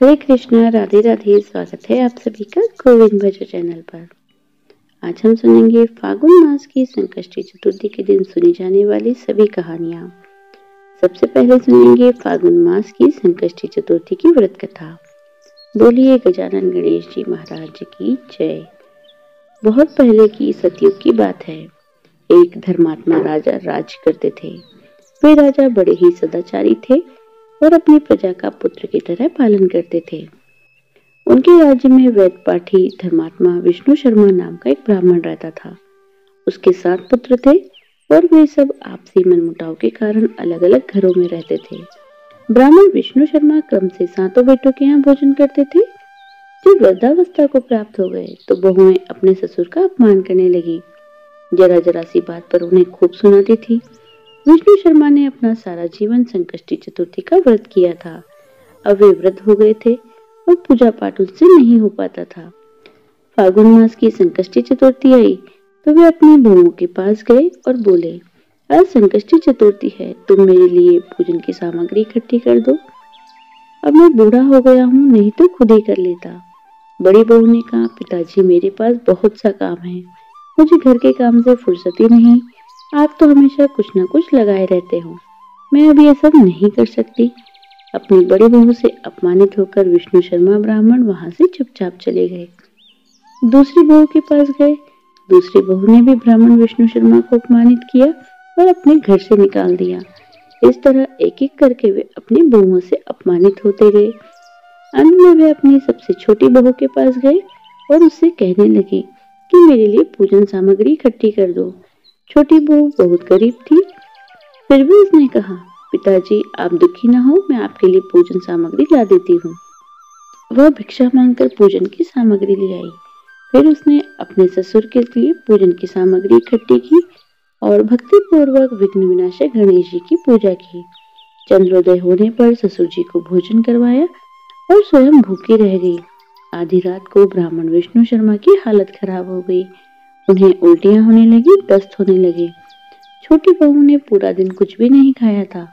हरे कृष्णा, राधे राधे। स्वागत है आप सभी का गोविंद भजो चैनल पर। आज हम सुनेंगे फागुन मास की संकष्टी चतुर्थी के दिन सुनी जाने वाली सभी कहानियां। सबसे पहले सुनेंगे फागुन मास की संकष्टी चतुर्थी की व्रत कथा। बोलिए गजानन गणेश जी महाराज की जय। बहुत पहले की सतयुग की बात है। एक धर्मात्मा राजा राज करते थे। वे राजा बड़े ही सदाचारी थे और अपनी प्रजा का पुत्र की तरह पालन करते थे। उनके राज्य में वेद पाठी धर्मात्मा विष्णु शर्मा नाम का एक ब्राह्मण रहता था। उसके 7 पुत्र थे और वे सब आपसी मनमुटाव के कारण अलग अलग घरों में रहते थे। ब्राह्मण विष्णु शर्मा क्रम से 7 बेटों के यहाँ भोजन करते थे। जब वृद्धावस्था को प्राप्त हो गए तो बहुएं अपने ससुर का अपमान करने लगी। जरा जरा सी बात पर उन्हें खूब सुनाती थी। विष्णु शर्मा ने अपना सारा जीवन संकष्टी चतुर्थी का व्रत किया था। अब वे वृद्ध हो गए थे और पूजा पाठ उनसे नहीं हो पाता था। फागुन मास की संकष्टी चतुर्थी आई तो वे अपनी बहुओं के पास गए और बोले, आज संकष्टी चतुर्थी है, तुम मेरे लिए पूजन की सामग्री इकट्ठी कर दो। अब मैं बूढ़ा हो गया हूँ, नहीं तो खुद ही कर लेता। बड़ी बहू ने कहा, पिताजी मेरे पास बहुत सा काम है, मुझे घर के काम से फुर्सत ही नहीं। आप तो हमेशा कुछ न कुछ लगाए रहते हो, मैं अब ये सब नहीं कर सकती। अपनी बड़ी बहू से अपमानित होकर विष्णु शर्मा ब्राह्मण वहां से चुपचाप चले गए। दूसरी बहू के पास गए। दूसरी बहू ने भी ब्राह्मण विष्णु शर्मा को अपमानित किया और अपने घर से निकाल दिया। इस तरह एक एक करके वे अपनी बहुओं से अपमानित होते गए। अंत में वे अपनी सबसे छोटी बहू के पास गए और उससे कहने लगे कि मेरे लिए पूजन सामग्री इकट्ठी कर दो। छोटी बहू बहुत गरीब थी, फिर भी उसने कहा, पिताजी आप दुखी न हो, मैं आपके लिए पूजन सामग्री ला देती हूँ। वह भिक्षा मांगकर पूजन की सामग्री ले आई। फिर उसने अपने ससुर के लिए पूजन की सामग्री इकट्ठी की और भक्ति पूर्वक विघ्न विनाशक गणेश जी की पूजा की। चंद्रोदय होने पर ससुर जी को भोजन करवाया और स्वयं भूखी रह गई। आधी रात को ब्राह्मण विष्णु शर्मा की हालत खराब हो गई। उन्हें उल्टियां होने लगी, दस्त होने लगे। छोटी बहू ने पूरा दिन कुछ भी नहीं खाया था,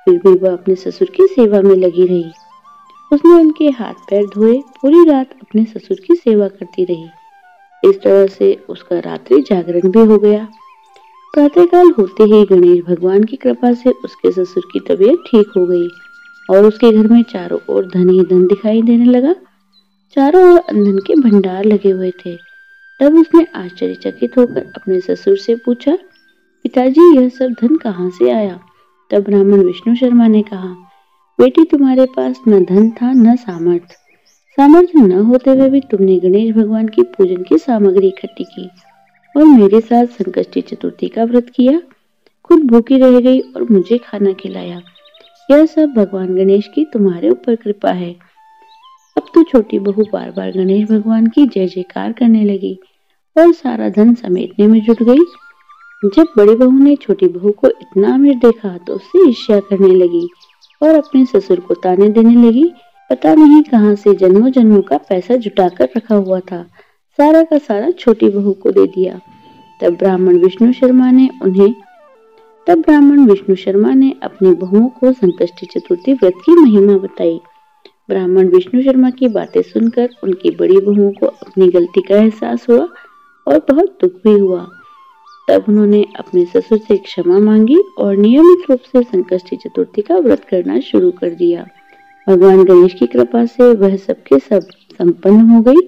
फिर भी वह अपने ससुर की सेवा में लगी रही। उसने उनके हाथ पैर धोए, पूरी रात अपने ससुर की सेवा करती रही। इस तरह से उसका रात्रि जागरण भी हो गया। प्रातःकाल होते ही गणेश भगवान की कृपा से उसके ससुर की तबीयत ठीक हो गई और उसके घर में चारों ओर धन ही धन दिखाई देने लगा। चारों ओर अन्न के भंडार लगे हुए थे। तब उसने आश्चर्यचकित होकर अपने ससुर से पूछा, पिताजी यह सब धन कहाँ से आया? तब ब्राह्मण विष्णु शर्मा ने कहा, बेटी तुम्हारे पास न धन था न सामर्थ्य। सामर्थ्य न होते हुए भी तुमने गणेश भगवान की पूजन की सामग्री इकट्ठी की और मेरे साथ संकष्टी चतुर्थी का व्रत किया। खुद भूखी रह गई और मुझे खाना खिलाया। यह सब भगवान गणेश की तुम्हारे ऊपर कृपा है। अब तो छोटी बहू बार बार गणेश भगवान की जय जयकार करने लगी और सारा धन समेटने में जुट गई। जब बड़ी बहू ने छोटी बहू को इतना अमीर देखा तो उससे ईर्ष्या करने लगी और अपने ससुर को ताने देने लगी। पता नहीं कहां से जन्मों जन्मों का पैसा जुटाकर रखा हुआ था, सारा का सारा छोटी बहू को दे दिया। तब ब्राह्मण विष्णु शर्मा ने अपनी बहुओं को संकष्टी चतुर्थी व्रत की महिमा बताई। ब्राह्मण विष्णु शर्मा की बातें सुनकर उनकी बड़ी बहुओं को अपनी गलती का एहसास हुआ और बहुत दुख भी हुआ। तब उन्होंने अपने ससुर से क्षमा मांगी और नियमित रूप से संकष्टी चतुर्थी का व्रत करना शुरू कर दिया। भगवान गणेश की कृपा से वह सबके सब संपन्न हो गई।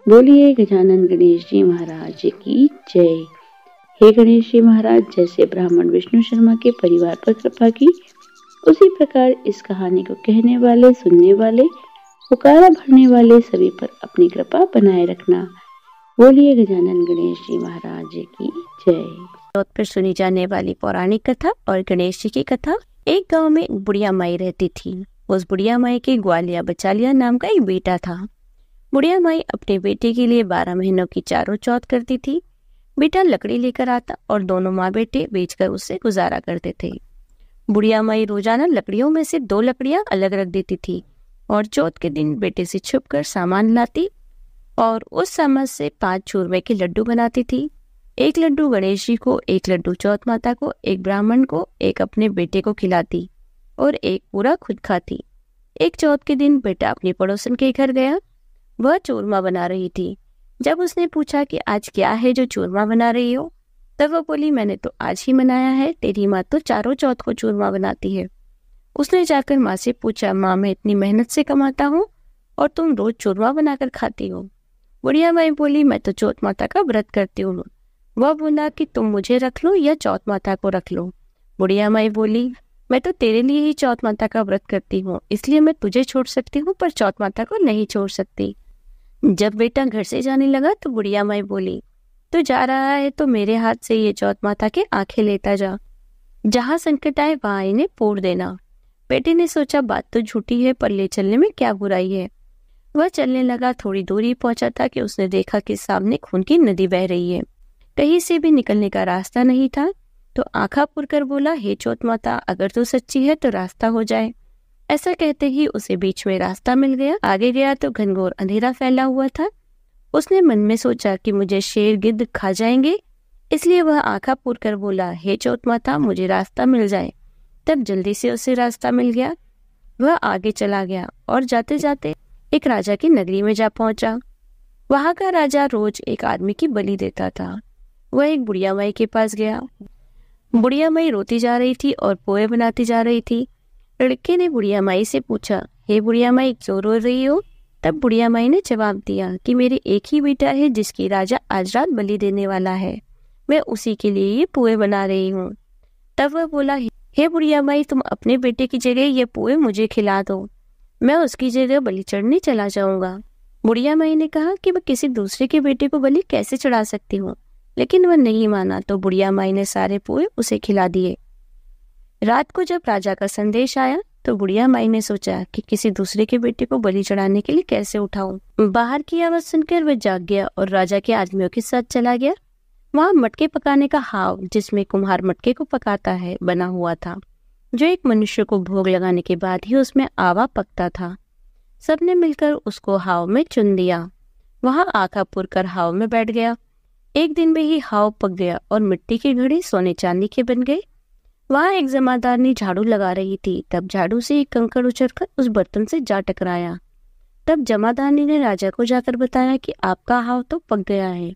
बोलिए गजानन गणेश जी महाराज की जय। हे गणेश जी महाराज, जैसे ब्राह्मण विष्णु शर्मा के परिवार पर कृपा की, उसी प्रकार इस कहानी को कहने वाले, सुनने वाले, पुकारा भरने वाले सभी पर अपनी कृपा बनाए रखना। बोलिए गजानन गणेश जी महाराज की जय। पर सुनी जाने वाली पौराणिक कथा और गणेश जी की कथा। एक गांव में बुढ़िया माई रहती थी। उस बुढ़िया माई के ग्वालिया बचालिया नाम का एक बेटा था। बुढ़िया माई अपने बेटे के लिए 12 महीनों की चारों चौथ करती थी। बेटा लकड़ी लेकर आता और दोनों माँ बेटे बेचकर उससे गुजारा करते थे। बुढ़िया माई रोजाना लकड़ियों में से 2 लकड़ियां अलग रख देती थी और चौथ के दिन बेटे से छुपकर सामान लाती और उस सामान से 5 चूरमे के लड्डू बनाती थी। एक लड्डू गणेश जी को, एक लड्डू चौथ माता को, एक ब्राह्मण को, एक अपने बेटे को खिलाती और एक पूरा खुद खाती। एक चौथ के दिन बेटा अपनी पड़ोसन के घर गया। वह चूरमा बना रही थी। जब उसने पूछा कि आज क्या है जो चूरमा बना रही हो, तब वह बोली, मैंने तो आज ही बनाया है, तेरी माँ तो चारों चौथ को चूरमा बनाती है। उसने जाकर माँ से पूछा, माँ मैं इतनी मेहनत से कमाता हूँ और तुम रोज चूरमा बनाकर खाती हो। बुढ़िया माई बोली, मैं तो चौथ माता का व्रत करती हूँ। वह बोला कि तुम मुझे रख लो या चौथ माता को रख लो। बुढ़िया माई बोली, मैं तो तेरे लिए ही चौथ माता का व्रत करती हूँ, इसलिए मैं तुझे छोड़ सकती हूँ पर चौथ माता को नहीं छोड़ सकती। जब बेटा घर से जाने लगा तो बुढ़िया माई बोली, तू जा रहा है तो मेरे हाथ से ये चौथ माता के आंखें लेता जा, जहाँ संकट आए वहां इन्हें फोड़ देना। बेटे ने सोचा बात तो झूठी है पर ले चलने में क्या बुराई है। वह चलने लगा। थोड़ी दूरी पहुंचा था कि उसने देखा कि सामने खून की नदी बह रही है। कहीं से भी निकलने का रास्ता नहीं था, तो आंखा पुरकर बोला, हे चौथ माता, अगर तू सच्ची है तो रास्ता हो जाए। ऐसा कहते ही उसे बीच में रास्ता मिल गया। आगे गया तो घनघोर अंधेरा फैला हुआ था। उसने मन में सोचा कि मुझे शेर गिद्ध खा जाएंगे, इसलिए वह आंखा पुरकर बोला, हे चौथ माता, मुझे रास्ता मिल जाए। तब जल्दी से उसे रास्ता मिल गया। वह आगे चला गया और जाते जाते एक राजा की नगरी में जा पहुंचा। वहां का राजा रोज एक आदमी की बलि देता था। वह एक बुढ़िया माई के पास गया। बुढ़िया माई रोती जा रही थी और पोए बनाती जा रही थी। लड़के ने बुढ़िया माई से पूछा, हे बुढ़िया माई, क्यों रो रही हो? तब बुढ़िया माई ने जवाब दिया कि मेरे एक ही बेटा है जिसकी राजा आज रात बलि देने वाला है, मैं उसी के लिए ये पोए बना रही हूँ। तब वह बोला, हे बुढ़िया माई, तुम अपने बेटे की जगह ये पोए मुझे खिला दो, मैं उसकी जगह बलि चढ़ने चला जाऊंगा। बुढ़िया माई ने कहा कि मैं किसी दूसरे के बेटे को बलि कैसे चढ़ा सकती हूँ, लेकिन वह नहीं माना। तो बुढ़िया माई ने सारे पोए उसे खिला दिए। रात को जब राजा का संदेश आया तो बुढ़िया माई ने सोचा कि किसी दूसरे के बेटे को बलि चढ़ाने के लिए कैसे उठाऊं। बाहर की आवाज सुनकर वह जाग गया और राजा के आदमियों के साथ चला गया। वहां मटके पकाने का हाव, जिसमें कुम्हार मटके को पकाता है, बना हुआ था, जो एक मनुष्य को भोग लगाने के बाद ही उसमें आवा पकता था। सबने मिलकर उसको हाव में चुन दिया। वहां आंखा पुरकर हाव में बैठ गया। एक दिन में ही हाव पक गया और मिट्टी के घड़े सोने चांदी के बन गए। वहां एक जमादारनी झाड़ू लगा रही थी। तब झाड़ू से एक कंकड़ उछलकर उस बर्तन से जा टकराया। तब जमादारनी ने राजा को जाकर बताया कि आपका हाव तो पक गया है।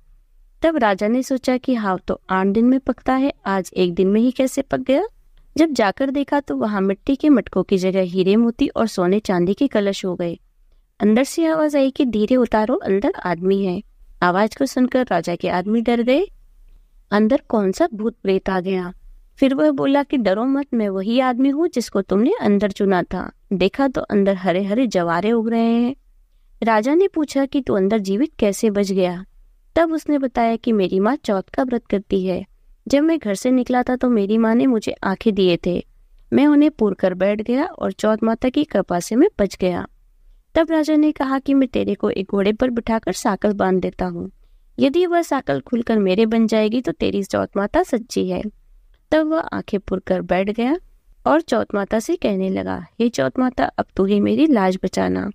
तब राजा ने सोचा कि हाव तो 8 दिन में पकता है, आज एक दिन में ही कैसे पक गया। जब जाकर देखा तो वहां मिट्टी के मटकों की जगह हीरे मोती और सोने चांदी के कलश हो गए। अंदर से आवाज आई कि धीरे उतारो, अंदर आदमी है। आवाज को सुनकर राजा के आदमी डर गए। अंदर कौन सा भूत प्रेत आ गया। फिर वह बोला कि डरो मत, मैं वही आदमी हूँ जिसको तुमने अंदर चुना था। देखा तो अंदर हरे हरे जवारे उग रहे हैं। राजा ने पूछा कि तू अंदर जीवित कैसे बच गया। तब उसने बताया कि मेरी माँ चौथ का व्रत करती है। जब मैं घर से निकला था तो मेरी माँ ने मुझे आंखें दिए थे, मैं उन्हें पूर कर बैठ गया और चौथ माता की कृपा से मैं बच गया। तब राजा ने कहा कि मैं तेरे को एक घोड़े पर बिठाकर साकल बांध देता हूँ, यदि वह साकल खुलकर मेरे बन जाएगी तो तेरी चौथ माता सच्ची है। तब वह आंखें पुर कर बैठ गया और चौथ माता से कहने लगा, हे चौथ माता, अब तू ही मेरी लाज बचाना।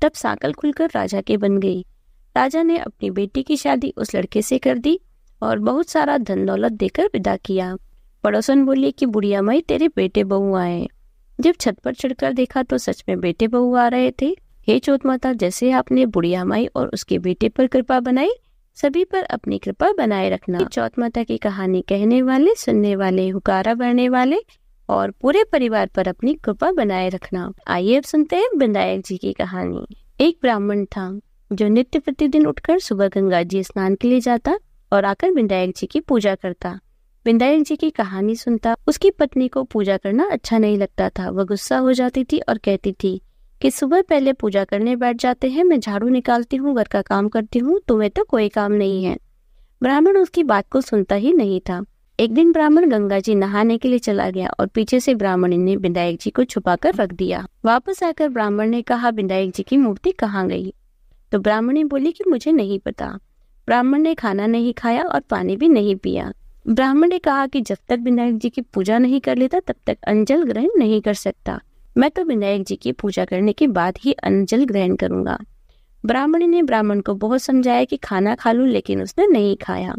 तब साकल खुलकर राजा के बन गई। राजा ने अपनी बेटी की शादी उस लड़के से कर दी और बहुत सारा धन दौलत देकर विदा किया। पड़ोसन बोली कि बुढ़िया माई, तेरे बेटे बहू आए। जब छत पर चढ़कर देखा तो सच में बेटे बहू आ रहे थे। हे चौथ माता, जैसे आपने बुढ़िया माई और उसके बेटे पर कृपा बनाई, सभी पर अपनी कृपा बनाए रखना। चौथ माता की कहानी कहने वाले, सुनने वाले, हुकारा भरने वाले और पूरे परिवार पर अपनी कृपा बनाए रखना। आइए अब सुनते हैं विनायक जी की कहानी। एक ब्राह्मण था जो नित्य प्रतिदिन उठकर सुबह गंगा जी स्नान के लिए जाता और आकर विनायक जी की पूजा करता। विनायक जी की कहानी सुनता। उसकी पत्नी को पूजा करना अच्छा नहीं लगता था। वह गुस्सा हो जाती थी और कहती थी कि सुबह पहले पूजा करने बैठ जाते हैं, मैं झाड़ू निकालती हूँ, घर का काम करती हूँ, तुम्हें तो कोई काम नहीं है। ब्राह्मण उसकी बात को सुनता ही नहीं था। एक दिन ब्राह्मण गंगा जी नहाने के लिए चला गया और पीछे से ब्राह्मण ने विनायक जी को छुपाकर रख दिया। वापस आकर ब्राह्मण ने कहा, विनायक जी की मूर्ति कहाँ गई? तो ब्राह्मणी बोली कि मुझे नहीं पता। ब्राह्मण ने खाना नहीं खाया और पानी भी नहीं पिया। ब्राह्मण ने कहा कि जब तक विनायक जी की पूजा नहीं कर लेता तब तक अन्न ग्रहण नहीं कर सकता। मैं तो विनायक जी की पूजा करने के बाद ही अन्न ग्रहण करूंगा। ब्राह्मणी ने ब्राह्मण को बहुत समझाया कि खाना खा लूं, लेकिन उसने नहीं खाया।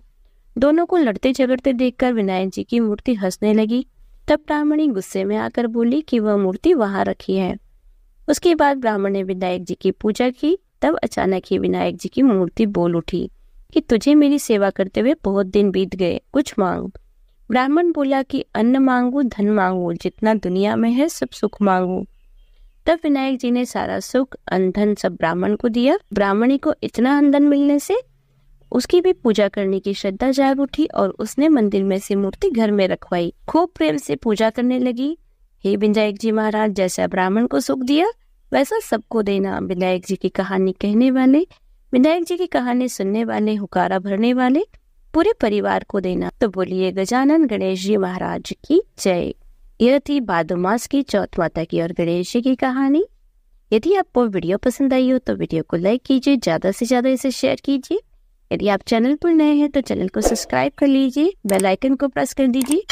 दोनों को लड़ते झगड़ते देखकर विनायक जी की मूर्ति हंसने लगी। तब ब्राह्मणी गुस्से में आकर बोली कि वह मूर्ति वहां रखी है। उसके बाद ब्राह्मण ने विनायक जी की पूजा की। तब अचानक ही विनायक जी की मूर्ति बोल उठी कि तुझे मेरी सेवा करते हुए बहुत दिन बीत गए, कुछ मांग। ब्राह्मण बोला कि अन्न मांगू, धन मांगू, जितना दुनिया में है सब सुख मांगू। तब विनायक जी ने सारा सुख, अन्न, धन सब ब्राह्मण को दिया। ब्राह्मणी को इतना अन्न धन मिलने से उसकी भी पूजा करने की श्रद्धा जाग उठी और उसने मंदिर में से मूर्ति घर में रखवाई। खूब प्रेम से पूजा करने लगी। हे विनायक जी महाराज, जैसा ब्राह्मण को सुख दिया वैसा सबको देना। विनायक जी की कहानी कहने वाले, विनायक जी की कहानी सुनने वाले, हुकारा भरने वाले पूरे परिवार को देना। तो बोलिए गजानन गणेश जी महाराज की जय। यह थी भादो मास की चौथ माता की और गणेश जी की कहानी। यदि आपको वीडियो पसंद आई हो तो वीडियो को लाइक कीजिए, ज्यादा से ज्यादा इसे शेयर कीजिए। यदि आप चैनल पर नए हैं तो चैनल को सब्सक्राइब कर लीजिए, बेल आइकन को प्रेस कर दीजिए,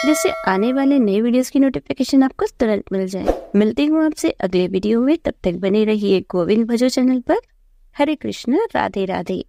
जिससे आने वाले नए वीडियोस की नोटिफिकेशन आपको तुरंत मिल जाए। मिलती हूँ आपसे अगले वीडियो में, तब तक बने रहिए गोविंद भजो चैनल पर। हरे कृष्ण, राधे राधे।